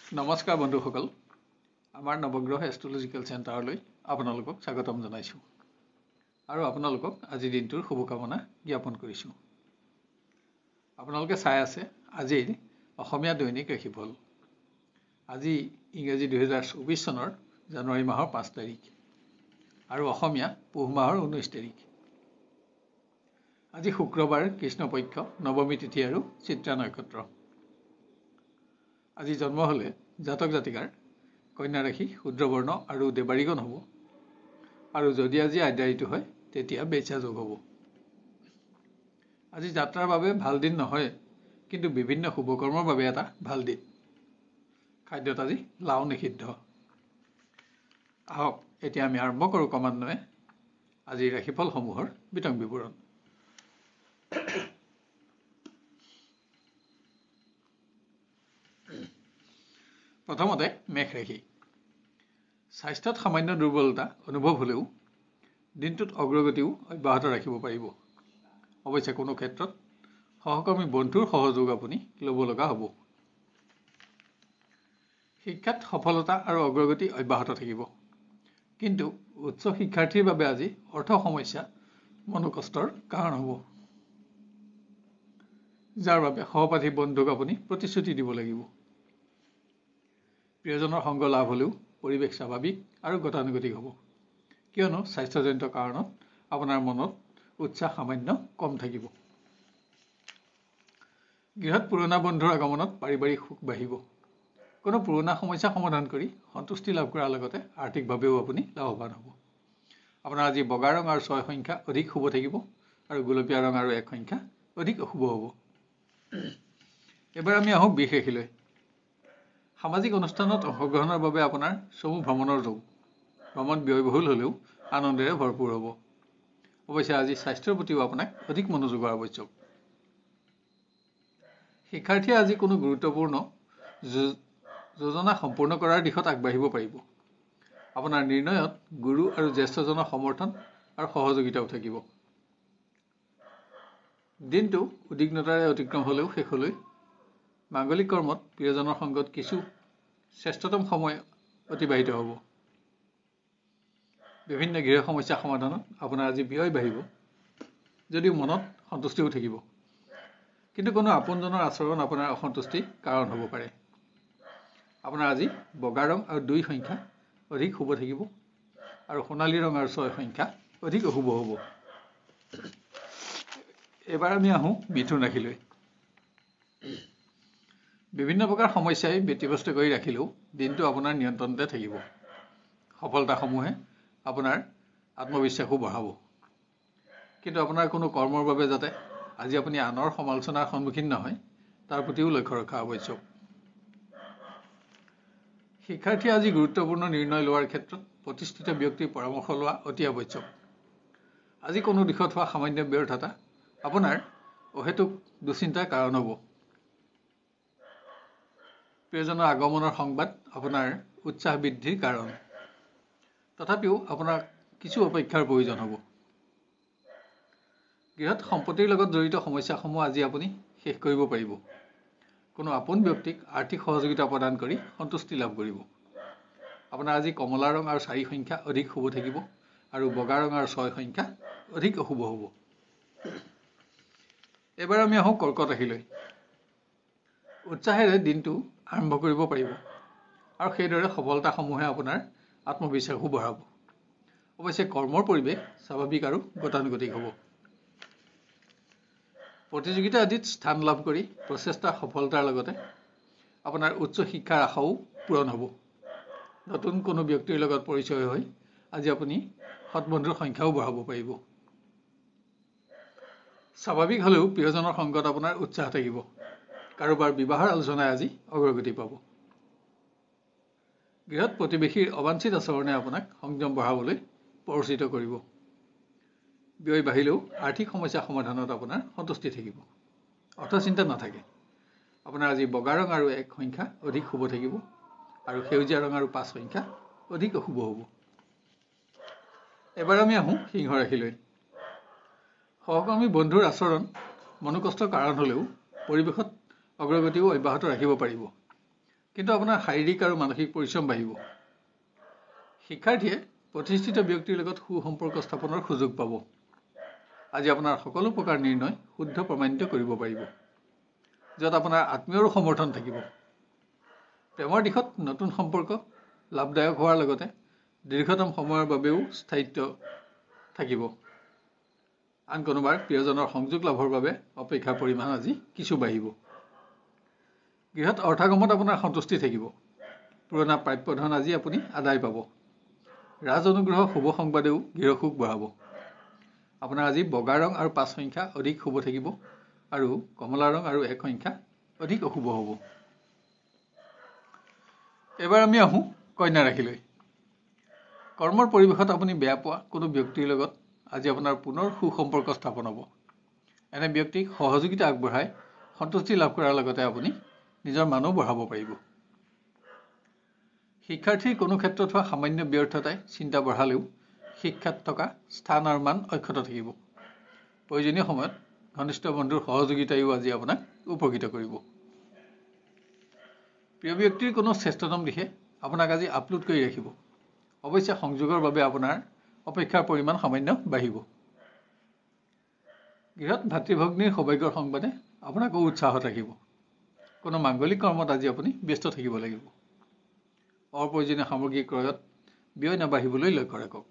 নমস্কাৰ বন্ধুসকল, আমাৰ নৱগ্ৰহ এষ্ট্ৰলজিকেল চেণ্টাৰলৈ আপোনালোকক স্বাগতম জনাইছোঁ আৰু আপোনালোকক আজিৰ দিনটোৰ শুভকামনা জ্ঞাপন কৰিছোঁ। আপোনালোকে চাই আছে আজিৰ অসমীয়া দৈনিক ৰাশিফল। আজি ইংৰাজী 2024 চনৰ জানুৱাৰী মাহৰ 5 তাৰিখ আৰু অসমীয়া পুহ মাহৰ 19 তাৰিখ। আজি শুক্ৰবাৰ, কৃষ্ণপক্ষ, নৱমী তিথি আৰু চিত্ৰা নক্ষত্ৰ। আজি জন্ম হ'লে জাতক জাতিকাৰ কন্যা ৰাশি, শুদ্ৰবৰ্ণ আৰু দেৱাৰীগণ হ'ব আৰু যদি আজি আদ্যায়িত হয় তেতিয়া বেচা যোগ হ'ব। আজি যাত্ৰাৰ বাবে ভাল দিন নহয়, কিন্তু বিভিন্ন শুভকৰ্মৰ বাবে এটা ভাল দিন। খাদ্যত আজি লাও নিষিদ্ধ। আহক এতিয়া আমি আৰম্ভ কৰোঁ ক্ৰমান্বয়ে আজিৰ ৰাশিফলসমূহৰ বিতং বিৱৰণ। প্ৰথমতে মেষ ৰাশি। স্বাস্থ্যত সামান্য দুৰ্বলতা অনুভৱ হ'লেও দিনটোত অগ্ৰগতিও অব্যাহত ৰাখিব পাৰিব। অৱশ্যে কোনো ক্ষেত্ৰত সহকৰ্মী বন্ধুৰ সহযোগ আপুনি ল'ব লগা হ'ব। শিক্ষাত সফলতা আৰু অগ্ৰগতি অব্যাহত থাকিব, কিন্তু উচ্চ শিক্ষাৰ্থীৰ বাবে আজি অৰ্থ সমস্যা মনোকষ্টৰ কাৰণ হ'ব, যাৰ বাবে সহপাঠী বন্ধুক আপুনি প্ৰতিশ্ৰুতি দিব লাগিব। প্ৰিয়জনৰ সংগ লাভ হ'লেও পৰিৱেশ স্বাভাৱিক আৰু গতানুগতিক হ'ব, কিয়নো স্বাস্থ্যজনিত কাৰণত আপোনাৰ মনত উৎসাহ সামান্য কম থাকিব। গৃহত পুৰণা বন্ধুৰ আগমনত পাৰিবাৰিক সুখ বাঢ়িব। কোনো পুৰণা সমস্যা সমাধান কৰি সন্তুষ্টি লাভ কৰাৰ লগতে আৰ্থিকভাৱেও আপুনি লাভৱান হ'ব। আপোনাৰ আজি বগা ৰং আৰু 6 সংখ্যা অধিক শুভ থাকিব আৰু গোলপীয়া ৰং আৰু 1 সংখ্যা অধিক অশুভ হ'ব। এবাৰ আমি আহোঁ বৃষ ৰাশিলৈ। সামাজিক অনুষ্ঠানত অংশগ্ৰহণৰ বাবে আপোনাৰ চমু ভ্ৰমণৰ যোগ। ভ্ৰমণ ব্যয়বহুল হ'লেও আনন্দেৰে ভৰপূৰ হ'ব। অৱশ্যে আজি স্বাস্থ্যৰ প্ৰতিও আপোনাক অধিক মনোযোগৰ আৱশ্যক। শিক্ষাৰ্থীয়ে আজি কোনো গুৰুত্বপূৰ্ণ যোজনা সম্পূৰ্ণ কৰাৰ দিশত আগবাঢ়িব পাৰিব। আপোনাৰ নিৰ্ণয়ত গুৰু আৰু জ্যেষ্ঠজনৰ সমৰ্থন আৰু সহযোগিতাও থাকিব। দিনটো উদ্বিগ্নতাৰে অতিক্ৰম হ'লেও শেষলৈ মাংগলিক কৰ্মত প্ৰিয়জনৰ সংগত কিছু শ্ৰেষ্ঠতম সময় অতিবাহিত হ'ব। বিভিন্ন গৃহ সমস্যা সমাধানত আপোনাৰ আজি ব্যয় বাঢ়িব, যদিও মনত সন্তুষ্টিও থাকিব। কিন্তু কোনো আপোনজনৰ আচৰণ আপোনাৰ অসন্তুষ্টিৰ কাৰণ হ'ব পাৰে। আপোনাৰ আজি বগা ৰং আৰু 2 সংখ্যা অধিক শুভ থাকিব আৰু সোণালী ৰং আৰু 6 সংখ্যা অধিক অশুভ হ'ব। এবাৰ আমি আহোঁ মিথুন ৰাশিলৈ। বিভিন্ন প্ৰকাৰ সমস্যাই ব্যতিব্যস্ত কৰি ৰাখিলেও দিনটো আপোনাৰ নিয়ন্ত্ৰণতে থাকিব। সফলতাসমূহে আপোনাৰ আত্মবিশ্বাসো বঢ়াব, কিন্তু আপোনাৰ কোনো কৰ্মৰ বাবে যাতে আজি আপুনি আনৰ সমালোচনাৰ সন্মুখীন নহয় তাৰ প্ৰতিও লক্ষ্য ৰখা আৱশ্যক। শিক্ষাৰ্থীয়ে আজি গুৰুত্বপূৰ্ণ নিৰ্ণয় লোৱাৰ ক্ষেত্ৰত প্ৰতিষ্ঠিত ব্যক্তিৰ পৰামৰ্শ লোৱা অতি আৱশ্যক। আজি কোনো দিশত হোৱা সামান্য ব্যৰ্থতা আপোনাৰ অহেতুক দুশ্চিন্তাৰ কাৰণ হ'ব। প্ৰিয়জনৰ আগমনৰ সংবাদ আপোনাৰ উৎসাহ বৃদ্ধিৰ কাৰণ, তথাপিও আপোনাক কিছু অপেক্ষাৰ প্ৰয়োজন হ'ব। গৃহত সম্পত্তিৰ লগত জড়িত সমস্যাসমূহ আজি আপুনি শেষ কৰিব পাৰিব। কোনো আপোন ব্যক্তিক আৰ্থিক সহযোগিতা প্ৰদান কৰি সন্তুষ্টি লাভ কৰিব। আপোনাৰ আজি কমলা ৰং আৰু 4 সংখ্যা অধিক শুভ থাকিব আৰু বগা ৰং আৰু 6 সংখ্যা অধিক অশুভ হ'ব। এবাৰ আমি আহোঁ কৰ্কট ৰাশিলৈ। উৎসাহেৰে দিনটো আৰম্ভ কৰিব পাৰিব আৰু সেইদৰে সফলতাসমূহে আপোনাৰ আত্মবিশ্বাসো বঢ়াব। অৱশ্যে কৰ্মৰ পৰিৱেশ স্বাভাৱিক আৰু গতানুগতিক হ'ব। প্ৰতিযোগিতা আদিত স্থান লাভ কৰি প্ৰচেষ্টাৰ সফলতাৰ লগতে আপোনাৰ উচ্চ শিক্ষাৰ আশাও পূৰণ হ'ব। নতুন কোনো ব্যক্তিৰ লগত পৰিচয় হৈ আজি আপুনি সৎবন্ধুৰ সংখ্যাও বঢ়াব পাৰিব। স্বাভাৱিক হ'লেও প্ৰিয়জনৰ সংগত আপোনাৰ উৎসাহ থাকিব। কাৰোবাৰ বিবাহৰ আলোচনাই আজি অগ্ৰগতি পাব। গৃহত প্ৰতিবেশীৰ অবাঞ্ছিত আচৰণে আপোনাক সংযম বঢ়াবলৈ প্ৰৰোচিত কৰিব। ব্যয় বাঢ়িলেও আৰ্থিক সমস্যা সমাধানত আপোনাৰ সন্তুষ্টি থাকিব, অৰ্থচিন্তা নাথাকে। আপোনাৰ আজি বগা ৰং আৰু 1 সংখ্যা অধিক শুভ থাকিব আৰু সেউজীয়া ৰং আৰু 5 সংখ্যা অধিক অশুভ হ'ব। এবাৰ আমি আহোঁ সিংহ ৰাশিলৈ। সহকৰ্মী বন্ধুৰ আচৰণ মনোকষ্টৰ কাৰণ হ'লেও পৰিৱেশত অগ্ৰগতিও অব্যাহত ৰাখিব পাৰিব, কিন্তু আপোনাৰ শাৰীৰিক আৰু মানসিক পৰিশ্ৰম বাঢ়িব। শিক্ষাৰ্থীয়ে প্ৰতিষ্ঠিত ব্যক্তিৰ লগত সুসম্পৰ্ক স্থাপনৰ সুযোগ পাব। আজি আপোনাৰ সকলো প্ৰকাৰ নিৰ্ণয় শুদ্ধ প্ৰমাণিত কৰিব পাৰিব, য'ত আপোনাৰ আত্মীয়ৰো সমৰ্থন থাকিব। প্ৰেমৰ দিশত নতুন সম্পৰ্ক লাভদায়ক হোৱাৰ লগতে দীৰ্ঘতম সময়ৰ বাবেও স্থায়িত্ব থাকিব। আন কোনোবাৰ প্ৰিয়জনৰ সংযোগ লাভৰ বাবে অপেক্ষাৰ পৰিমাণ আজি কিছু বাঢ়িব। গৃহত অৰ্থাগমত আপোনাৰ সন্তুষ্টি থাকিব। পুৰণা প্ৰাপ্য ধন আজি আপুনি আদায় পাব। ৰাজ অনুগ্ৰহ শুভ সংবাদেও গৃহসুখ বঢ়াব। আপোনাৰ আজি বগা ৰং আৰু 5 সংখ্যা অধিক শুভ থাকিব আৰু কমলা ৰং আৰু 1 সংখ্যা অধিক অশুভ হ'ব। এবাৰ আমি আহোঁ কন্যা ৰাশিলৈ। কৰ্মৰ পৰিৱেশত আপুনি বেয়া পোৱা কোনো ব্যক্তিৰ লগত আজি আপোনাৰ পুনৰ সুসম্পৰ্ক স্থাপন হ'ব। এনে ব্যক্তিক সহযোগিতা আগবঢ়াই সন্তুষ্টি লাভ কৰাৰ লগতে আপুনি নিজৰ মানো বঢ়াব পাৰিব। শিক্ষাৰ্থীৰ কোনো ক্ষেত্ৰত হোৱা সামান্য ব্যৰ্থতাই চিন্তা বঢ়ালেও শিক্ষাত থকা স্থান আৰু মান অক্ষত থাকিব। প্ৰয়োজনীয় সময়ত ঘনিষ্ঠ বন্ধুৰ সহযোগিতায়ো আজি আপোনাক উপকৃত কৰিব। প্ৰিয় ব্যক্তিৰ কোনো শ্ৰেষ্ঠতম দিশে আপোনাক আজি আপলোড কৰি ৰাখিব। অৱশ্যে সংযোগৰ বাবে আপোনাৰ অপেক্ষাৰ পৰিমাণ সামান্য বাঢ়িব। গৃহত ভাতৃভগ্নীৰ সৌভাগ্যৰ সংবাদে আপোনাকো উৎসাহত ৰাখিব। কোনো মাংগলিক কৰ্মত আজি আপুনি ব্যস্ত থাকিব লাগিব। অপ্ৰয়োজনীয় সামগ্ৰী ক্ৰয়ত ব্যয় নাবাঢ়িবলৈ লক্ষ্য ৰাখক।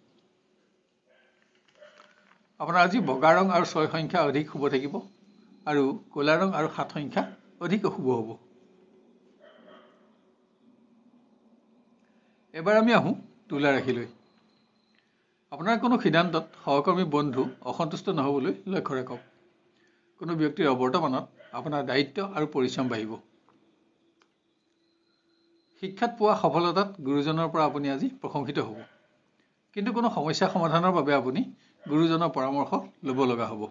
আপোনাৰ আজি বগা ৰং আৰু 6 সংখ্যা অধিক শুভ থাকিব আৰু ক'লা ৰং আৰু 7 সংখ্যা অধিক অশুভ হ'ব। এবাৰ আমি আহোঁ তুলা ৰাশিলৈ। আপোনাৰ কোনো সিদ্ধান্তত সহকৰ্মী বন্ধু অসন্তুষ্ট নহ'বলৈ লক্ষ্য ৰাখক। কোনো ব্যক্তিৰ অৱৰ্তমানত আপোনাৰ দায়িত্ব আৰু পৰিশ্ৰম বাঢ়িব। শিক্ষাত পোৱা সফলতাত গুৰুজনৰ পৰা আপুনি আজি প্ৰশংসিত হ'ব। কিন্তু কোনো সমস্যা সমাধানৰ বাবে আপুনি গুৰুজনৰ পৰামৰ্শ ল'ব লগা হ'ব।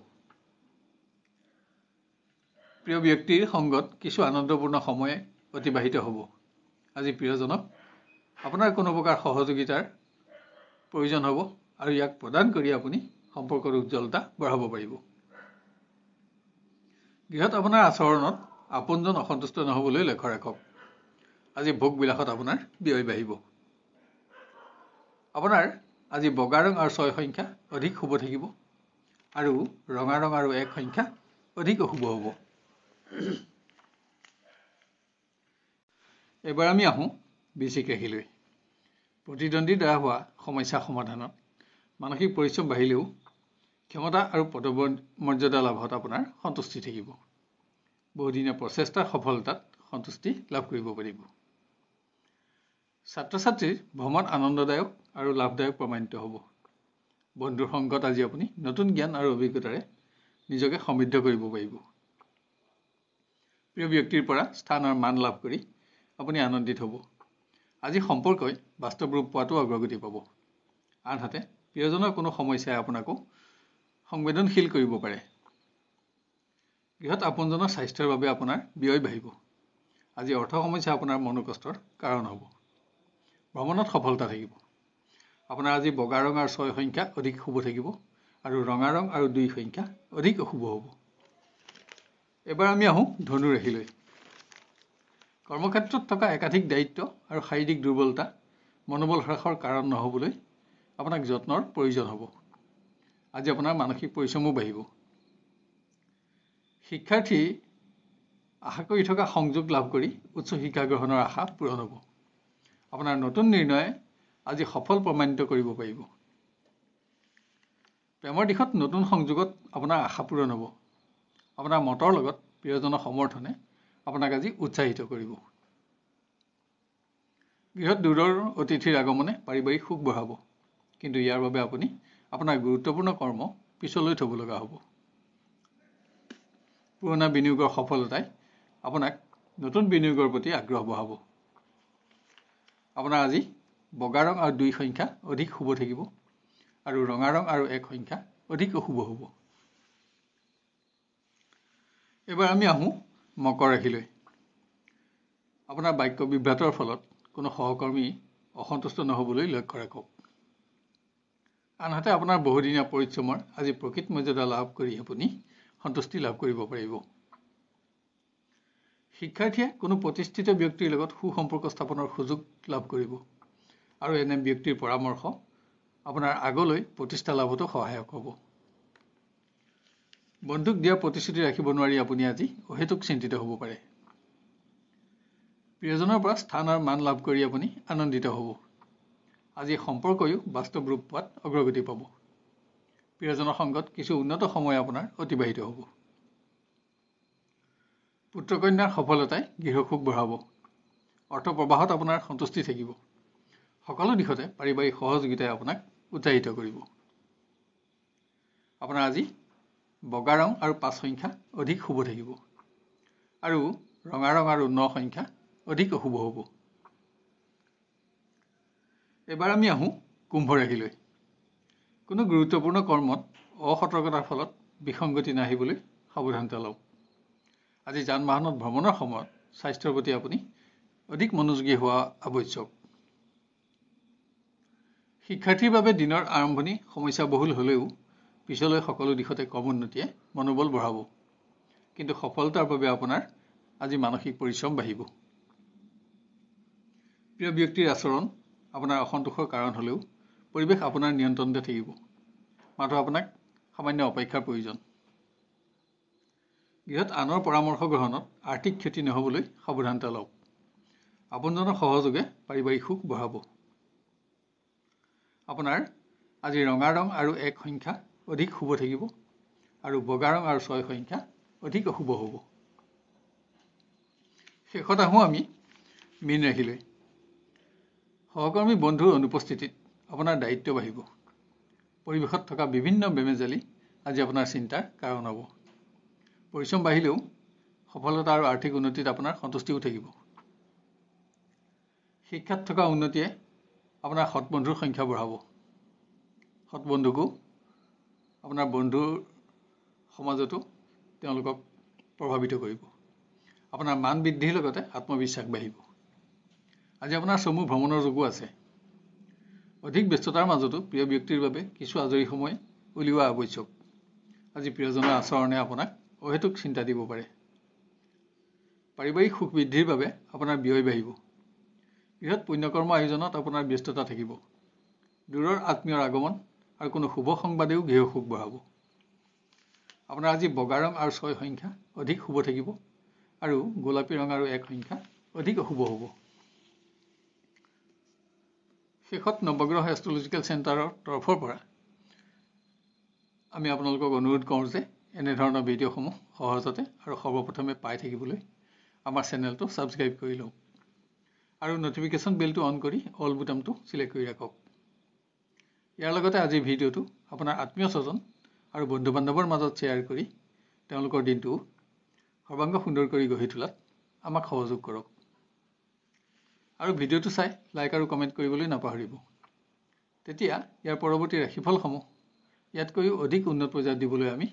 প্ৰিয় ব্যক্তিৰ সংগত কিছু আনন্দপূৰ্ণ সময় অতিবাহিত হ'ব। আজি প্ৰিয়জনক আপোনাৰ কোনো প্ৰকাৰ সহযোগিতাৰ প্ৰয়োজন হ'ব আৰু ইয়াক প্ৰদান কৰি আপুনি সম্পৰ্কৰ উজ্জ্বলতা বঢ়াব পাৰিব। গৃহত আপোনাৰ আচৰণত আপোনজন অসন্তুষ্ট নহ'বলৈ লক্ষ্য ৰাখক। আজি ভোগ বিলাসত আপোনাৰ ব্যয় বাঢ়িব। আপোনাৰ আজি বগা ৰং আৰু 6 সংখ্যা অধিক শুভ থাকিব আৰু ৰঙা ৰং আৰু 1 সংখ্যা অধিক অশুভ হ'ব। এবাৰ আমি আহোঁ বৃশ্চিক ৰাশিলৈ। প্ৰতিদ্বন্দ্বীৰ দ্বাৰা হোৱা সমস্যা সমাধানত মানসিক পৰিশ্ৰম বাঢ়িলেও ক্ষমতা আৰু পদমৰ্যাদা লাভত আপোনাৰ সন্তুষ্টি থাকিব। বহুদিনীয়া প্ৰচেষ্টাৰ সফলতাত সন্তুষ্টি লাভ কৰিব পাৰিব। ছাত্ৰ ছাত্ৰীৰ ভ্ৰমণ আনন্দদায়ক আৰু লাভদায়ক প্ৰমাণিত হ'ব। বন্ধুৰ সংগত আজি আপুনি নতুন জ্ঞান আৰু অভিজ্ঞতাৰে নিজকে সমৃদ্ধ কৰিব পাৰিব। প্ৰিয় ব্যক্তিৰ পৰা স্থান আৰু মান লাভ কৰি আপুনি আনন্দিত হ'ব। আজি সম্পৰ্কই বাস্তৱ ৰূপ পোৱাটো অগ্ৰগতি পাব। আনহাতে প্ৰিয়জনৰ কোনো সমস্যাই আপোনাকো সংবেদনশীল কৰিব পাৰে। গৃহত আপোনজনৰ স্বাস্থ্যৰ বাবে আপোনাৰ ব্যয় বাঢ়িব। আজি অৰ্থ সমস্যা আপোনাৰ মনোকষ্টৰ কাৰণ হ'ব। ভ্ৰমণত সফলতা থাকিব। আপোনাৰ আজি বগা ৰং আৰু 6 সংখ্যা অধিক শুভ থাকিব আৰু ৰঙা ৰং আৰু 2 সংখ্যা অধিক অশুভ হ'ব। এবাৰ আমি আহোঁ ধনু ৰাশিলৈ। কৰ্মক্ষেত্ৰত থকা একাধিক দায়িত্ব আৰু শাৰীৰিক দুৰ্বলতা মনোবল হ্ৰাসৰ কাৰণ নহ'বলৈ আপোনাক যত্নৰ প্ৰয়োজন হ'ব। আজি আপোনাৰ মানসিক পৰিশ্ৰমো বাঢ়িব। শিক্ষাৰ্থী আশা কৰি থকা সংযোগ লাভ কৰি উচ্চ শিক্ষা গ্ৰহণৰ আশা পূৰণ হ'ব। আপোনাৰ নতুন নিৰ্ণয়ে আজি সফল প্ৰমাণিত কৰিব পাৰিব। প্ৰেমৰ দিশত নতুন সংযোগত আপোনাৰ আশা পূৰণ হ'ব। আপোনাৰ মতৰ লগত প্ৰিয়জনৰ সমৰ্থনে আপোনাক আজি উৎসাহিত কৰিব। গৃহত দূৰৰ অতিথিৰ আগমনে পাৰিবাৰিক সুখ বঢ়াব। কিন্তু ইয়াৰ বাবে আপুনি আপোনাৰ গুৰুত্বপূৰ্ণ কৰ্ম পিছলৈ থ'ব লগা হ'ব। পুৰণা বিনিয়োগৰ সফলতাই আপোনাক নতুন বিনিয়োগৰ প্ৰতি আগ্ৰহ বঢ়াব। আপোনাৰ আজি বগা ৰং আৰু 2 সংখ্যা অধিক শুভ থাকিব আৰু ৰঙা ৰং আৰু 1 সংখ্যা অধিক অশুভ হ'ব। এবাৰ আমি আহোঁ মকৰ ৰাশিলৈ। আপোনাৰ বাক্য বিভ্ৰাটৰ ফলত কোনো সহকৰ্মী অসন্তুষ্ট নহ'বলৈ লক্ষ্য ৰাখক। আনহাতে আপোনাৰ বহুদিনীয়া পৰিশ্ৰমৰ আজি প্ৰকৃত মৰ্যাদা লাভ কৰি আপুনি সন্তুষ্টি লাভ কৰিব পাৰিব। শিক্ষাৰ্থীয়ে কোনো প্ৰতিষ্ঠিত ব্যক্তিৰ লগত সুসম্পৰ্ক স্থাপনৰ সুযোগ লাভ কৰিব আৰু এনে ব্যক্তিৰ পৰামৰ্শ আপোনাৰ আগলৈ প্ৰতিষ্ঠা লাভতো সহায়ক হ'ব। বন্ধুক দিয়া প্ৰতিশ্ৰুতি ৰাখিব নোৱাৰি আপুনি আজি অহেতুক চিন্তিত হ'ব পাৰে। প্ৰিয়জনৰ পৰা স্থান আৰু মান লাভ কৰি আপুনি আনন্দিত হ'ব। আজি সম্পৰ্কয়ো বাস্তৱ ৰূপ পোৱাত অগ্ৰগতি পাব। প্ৰিয়জনৰ সংগত কিছু উন্নত সময় আপোনাৰ অতিবাহিত হ'ব। পুত্ৰ কন্যাৰ সফলতাই গৃহসুখ বঢ়াব। অৰ্থ প্ৰবাহত আপোনাৰ সন্তুষ্টি থাকিব। সকলো দিশতে পাৰিবাৰিক সহযোগিতাই আপোনাক উৎসাহিত কৰিব। আপোনাৰ আজি বগা ৰং আৰু 5 সংখ্যা অধিক শুভ থাকিব আৰু ৰঙা ৰং আৰু 9 সংখ্যা অধিক অশুভ হ'ব। এবাৰ আমি আহোঁ কুম্ভ ৰাশিলৈ। কোনো গুৰুত্বপূৰ্ণ কৰ্মত অসতৰ্কতাৰ ফলত বিসংগতি নাহিবলৈ সাৱধানতা লওক। আজি যান বাহনত ভ্ৰমণৰ সময়ত স্বাস্থ্যৰ প্ৰতি আপুনি অধিক মনোযোগী হোৱা আৱশ্যক। শিক্ষাৰ্থীৰ বাবে দিনৰ আৰম্ভণি সমস্যাবহুল হ'লেও পিছলৈ সকলো দিশতে কম উন্নতিয়ে মনোবল বঢ়াব। কিন্তু সফলতাৰ বাবে আপোনাৰ আজি মানসিক পৰিশ্ৰম বাঢ়িব। প্ৰিয় ব্যক্তিৰ আচৰণ আপোনাৰ অসন্তোষৰ কাৰণ হ'লেও পৰিৱেশ আপোনাৰ নিয়ন্ত্ৰণতে থাকিব। মাত্ৰ আপোনাক সামান্য অপেক্ষাৰ প্ৰয়োজন। গৃহত আনৰ পৰামৰ্শ গ্ৰহণত আৰ্থিক ক্ষতি নহ'বলৈ সাৱধানতা লওক। আপোনজনৰ সহযোগে পাৰিবাৰিক সুখ বঢ়াব। আপোনাৰ আজি ৰঙা ৰং আৰু 1 সংখ্যা অধিক শুভ থাকিব আৰু বগা ৰং আৰু 6 সংখ্যা অধিক অশুভ হ'ব। শেষত আহোঁ আমি মীন ৰাশিলৈ। সহকৰ্মী বন্ধুৰ অনুপস্থিতিত আপোনাৰ দায়িত্ব বাঢ়িব। পৰিৱেশত থকা বিভিন্ন বেমেজালি আজি আপোনাৰ চিন্তাৰ কাৰণ হ'ব। পৰিশ্ৰম বাঢ়িলেও সফলতা আৰু আৰ্থিক উন্নতিত আপোনাৰ সন্তুষ্টিও থাকিব। শিক্ষাত থকা উন্নতিয়ে আপোনাৰ সৎ বন্ধুৰ সংখ্যা বঢ়াব। সৎ বন্ধুকো আপোনাৰ বন্ধুৰ সমাজতো তেওঁলোকক প্ৰভাৱিত কৰিব। আপোনাৰ মান বৃদ্ধিৰ লগতে আত্মবিশ্বাস বাঢ়িব। আজি আপোনাৰ চমু ভ্ৰমণৰ যোগো আছে। অধিক ব্যস্ততাৰ মাজতো প্ৰিয় ব্যক্তিৰ বাবে কিছু আজৰি সময় উলিওৱা আৱশ্যক। আজি প্ৰিয়জনৰ আচৰণে আপোনাক অহেতুক চিন্তা দিব পাৰে। পাৰিবাৰিক সুখ বৃদ্ধিৰ বাবে আপোনাৰ ব্যয় বাঢ়িব। বৃহৎ পুণ্যকৰ্ম আয়োজনত আপোনাৰ ব্যস্ততা থাকিব। দূৰৰ আত্মীয়ৰ আগমন আৰু কোনো শুভ সংবাদেও গৃহসুখ বঢ়াব। আপোনাৰ আজি বগা ৰং আৰু 6 সংখ্যা অধিক শুভ থাকিব আৰু গোলাপী ৰং আৰু 1 সংখ্যা অধিক অশুভ হ'ব। শেষত নৱগ্ৰহ এষ্ট্ৰলজিকেল চেণ্টাৰৰ তৰফৰ পৰা আমি আপোনালোকক অনুৰোধ কৰোঁ যে এনেধৰণৰ ভিডিঅ'সমূহ সহজতে আৰু সৰ্বপ্ৰথমে পাই থাকিবলৈ আমাৰ চেনেলটো ছাবস্ক্ৰাইব কৰি লওক আৰু নটিফিকেশ্যন বেলটো অন কৰি অল বুটামটো চিলেক্ট কৰি ৰাখক। ইয়াৰ লগতে আজিৰ ভিডিঅ'টো আপোনাৰ আত্মীয় স্বজন আৰু বন্ধু বান্ধৱৰ মাজত শ্বেয়াৰ কৰি তেওঁলোকৰ দিনটো সৰ্বাংগ সুন্দৰ কৰি গঢ়ি তোলাত আমাক সহযোগ কৰক। আৰু ভিডিঅ'টো চাই লাইক আৰু কমেণ্ট কৰিবলৈ নাপাহৰিব। তেতিয়া ইয়াৰ পৰৱৰ্তী ৰাশিফলসমূহ ইয়াতকৈও অধিক উন্নত পৰ্যায়ত দিবলৈ আমি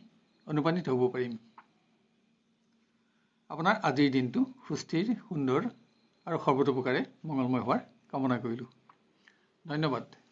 অনুপ্ৰাণিত হ'ব পাৰিম। আপোনাৰ আজিৰ দিনটো সুস্থিৰ, সুন্দৰ আৰু সৰ্বতোপ্ৰকাৰে মংগলময় হোৱাৰ কামনা কৰিলোঁ। ধন্যবাদ।